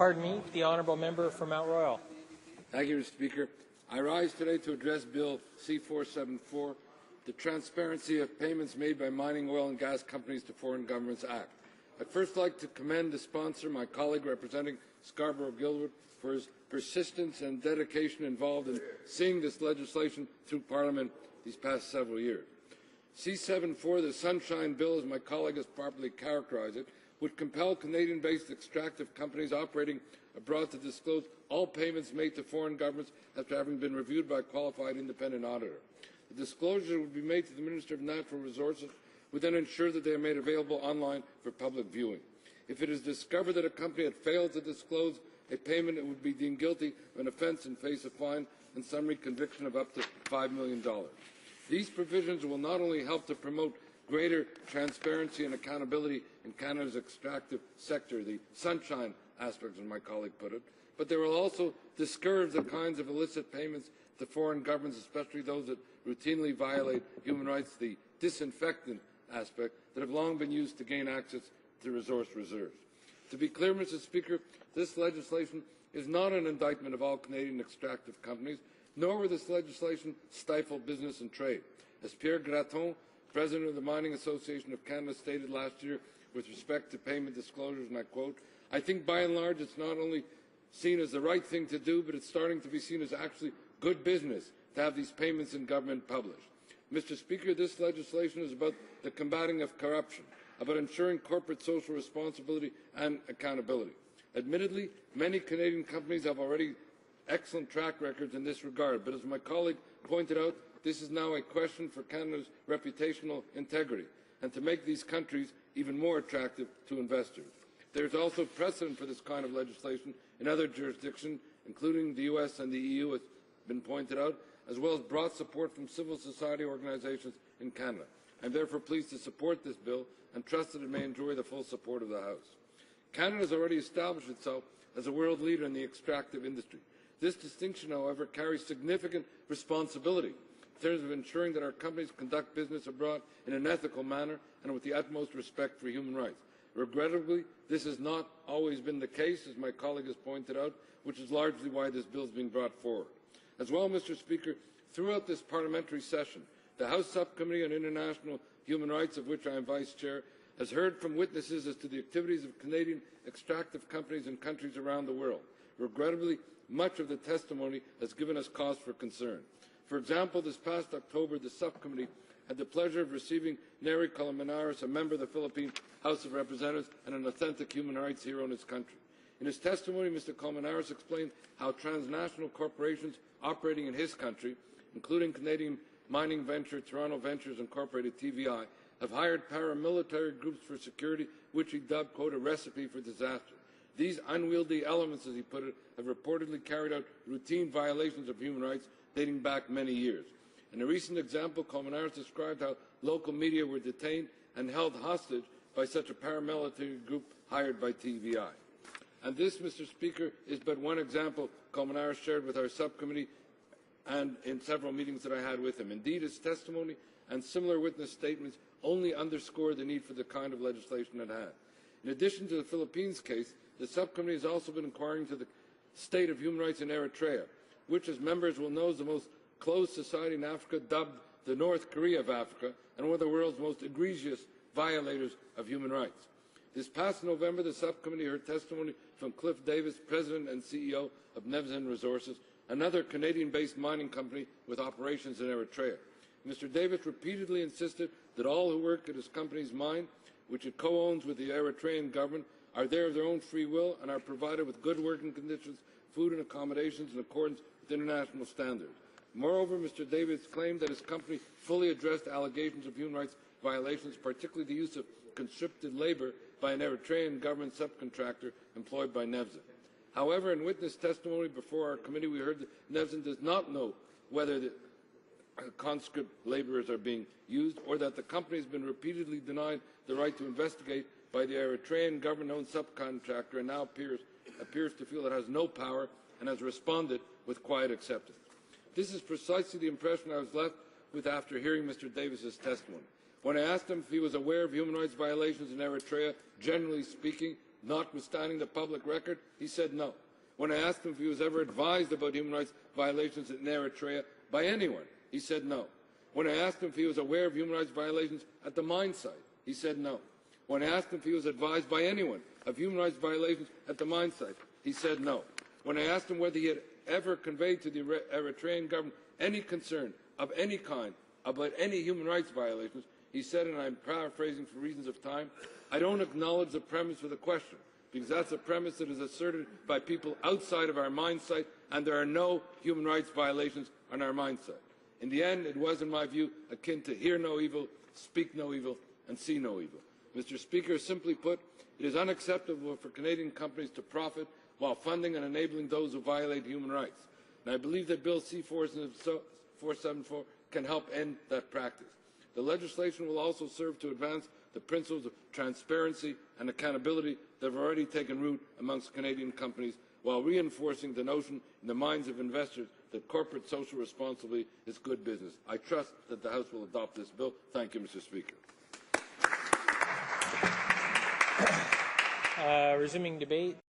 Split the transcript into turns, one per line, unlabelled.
Pardon me, the honourable member for Mount Royal.
Thank you, Mr. Speaker. I rise today to address Bill C-474, the Transparency of Payments Made by Mining, Oil and Gas Companies to Foreign Governments Act. I'd first like to commend the sponsor, my colleague representing Scarborough-Guildwood, for his persistence and dedication involved in seeing this legislation through Parliament these past several years. C-74, the Sunshine Bill, as my colleague has properly characterized it, would compel Canadian-based extractive companies operating abroad to disclose all payments made to foreign governments after having been reviewed by a qualified independent auditor. The disclosure would be made to the Minister of Natural Resources, who would then ensure that they are made available online for public viewing. If it is discovered that a company had failed to disclose a payment, it would be deemed guilty of an offence and face a fine and summary conviction of up to $5 million. These provisions will not only help to promote greater transparency and accountability in Canada's extractive sector, the sunshine aspect, as my colleague put it, but they will also discourage the kinds of illicit payments to foreign governments, especially those that routinely violate human rights, the disinfectant aspect that have long been used to gain access to resource reserves. To be clear, Mr. Speaker, this legislation is not an indictment of all Canadian extractive companies, nor will this legislation stifle business and trade. As Pierre Graton, President of the Mining Association of Canada, stated last year with respect to payment disclosures, and I quote, "I think by and large it's not only seen as the right thing to do, but it's starting to be seen as actually good business to have these payments in government published." Mr. Speaker, this legislation is about the combating of corruption, about ensuring corporate social responsibility and accountability. Admittedly, many Canadian companies have already excellent track records in this regard, but as my colleague pointed out, this is now a question for Canada's reputational integrity and to make these countries even more attractive to investors. There is also precedent for this kind of legislation in other jurisdictions, including the US and the EU, as has been pointed out, as well as broad support from civil society organizations in Canada. I am therefore pleased to support this bill and trust that it may enjoy the full support of the House. Canada has already established itself as a world leader in the extractive industry. This distinction, however, carries significant responsibility in terms of ensuring that our companies conduct business abroad in an ethical manner and with the utmost respect for human rights. Regrettably, this has not always been the case, as my colleague has pointed out, which is largely why this bill is being brought forward. As well, Mr. Speaker, throughout this parliamentary session, the House Subcommittee on International Human Rights, of which I am Vice Chair, has heard from witnesses as to the activities of Canadian extractive companies in countries around the world. Regrettably, much of the testimony has given us cause for concern. For example, this past October, the subcommittee had the pleasure of receiving Nery Colmenares, a member of the Philippine House of Representatives and an authentic human rights hero in his country. In his testimony, Mr. Colmenares explained how transnational corporations operating in his country, including Canadian mining venture Toronto Ventures Incorporated (TVI), have hired paramilitary groups for security, which he dubbed, quote, "a recipe for disaster." These unwieldy elements, as he put it, have reportedly carried out routine violations of human rights dating back many years. In a recent example, Colmenares described how local media were detained and held hostage by such a paramilitary group hired by TVI. And this, Mr. Speaker, is but one example Colmenares shared with our subcommittee and in several meetings that I had with him. Indeed, his testimony and similar witness statements only underscore the need for the kind of legislation at hand. In addition to the Philippines case, the subcommittee has also been inquiring into the state of human rights in Eritrea, which, as members will know, is the most closed society in Africa, dubbed the North Korea of Africa, and one of the world's most egregious violators of human rights. This past November, the subcommittee heard testimony from Cliff Davis, President and CEO of Nevzin Resources, another Canadian-based mining company with operations in Eritrea. Mr. Davis repeatedly insisted that all who work at his company's mine, which it co-owns with the Eritrean government, are there of their own free will and are provided with good working conditions, food and accommodations in accordance with international standards. Moreover, Mr. Davis claimed that his company fully addressed allegations of human rights violations, particularly the use of conscripted labour by an Eritrean government subcontractor employed by Nevzin. However, in witness testimony before our committee, we heard that Nevzin does not know whether the conscript labourers are being used or that the company has been repeatedly denied the right to investigate by the Eritrean government-owned subcontractor and now appears to feel it has no power and has responded with quiet acceptance. This is precisely the impression I was left with after hearing Mr. Davis's testimony. When I asked him if he was aware of human rights violations in Eritrea, generally speaking, Notwithstanding the public record, he said no. When I asked him if he was ever advised about human rights violations in Eritrea by anyone, he said no. When I asked him if he was aware of human rights violations at the mine site, he said no. When I asked him if he was advised by anyone of human rights violations at the mine site, he said no. When I asked him whether he had ever conveyed to the Eritrean government any concern of any kind about any human rights violations, he said, and I'm paraphrasing for reasons of time, I don't acknowledge the premise for the question, because that's a premise that is asserted by people outside of our mine site, and there are no human rights violations on our mine site. In the end, it was, in my view, akin to hear no evil, speak no evil, and see no evil. Mr. Speaker, simply put, it is unacceptable for Canadian companies to profit while funding and enabling those who violate human rights. And I believe that Bill C-474 can help end that practice. The legislation will also serve to advance the principles of transparency and accountability that have already taken root amongst Canadian companies, while reinforcing the notion in the minds of investors that corporate social responsibility is good business. I trust that the House will adopt this bill. Thank you, Mr. Speaker.
Resuming debate.